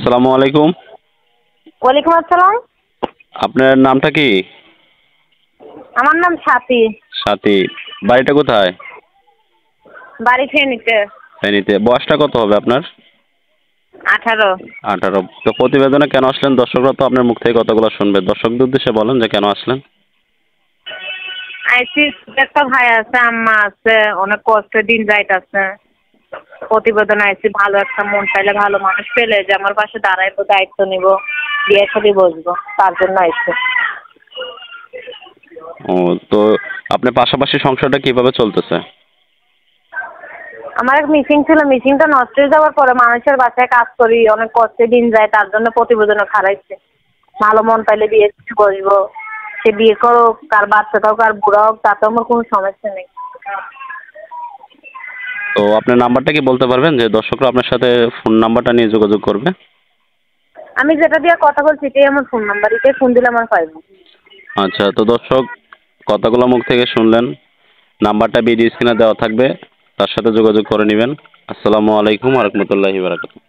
আসসালামু আলাইকুম। ওয়ালাইকুম আসসালাম। আপনার নামটা কি? আমার নাম সাথী। সাথী। বাড়িটা কোথায়? বাড়ি ফেনীতে। ফেনীতে। বয়সটা কত হবে আপনার? 18। 18। তো প্রতিবেদনে কেন আসলেন? দর্শকরা তো আপনার মুখ থেকে কতগুলো শুনবে। দর্শকদের উদ্দেশ্যে বলেন যে কেন আসলেন? আইসি, একটা ভাই আছে, আম্মা আছে, অনেক কষ্টে দিন যাইতাছে। প্রতিবেদন আইসি, ভালো একটা মন চাইলে ভালো মানুষ পেলে যে আমার পাশে দাঁড়াইবো, দায়িত্ব নিব, বিয়ে সাথে বসবো, তার জন্য আইসি। ও, তো আপনার পাশাপাশি সংসারটা কিভাবে চলতেছে? আমার এক মিটিং ছিল, মিটিংটা নষ্ট হয়ে যাওয়ার পরে মানুষের বাসায় কাজ করি, অনেক কষ্টে দিন যায়, তার জন্য প্রতিবেদনে খারাইছে। ভালো মন পাইলে বিয়ে সাথে বসবো, সে বিয়ে করুক, কার বাচ্চা থাকুক আর বুড়া হোক, তাতে আমার কোনো সমস্যা নেই। তো আপনার নাম্বারটা কি বলতে পারবেন যে দর্শকরা আপনার সাথে ফোন নাম্বারটা নিয়ে যোগাযোগ করবে? আমি যেটা দিয়ে কথা বলছি এটাই আমার ফোন নাম্বার, এটাই ফোন দিলে আমার পাইব। আচ্ছা, তো দর্শক কথাগুলো মুখ থেকে শুনলেন। নাম্বারটা ভিডিও স্ক্রিনে দেওয়া থাকবে, তার সাথে যোগাযোগ করে নেবেন। আসসালামু আলাইকুম ওয়া রাহমাতুল্লাহি ওয়া বারাকাতুহু।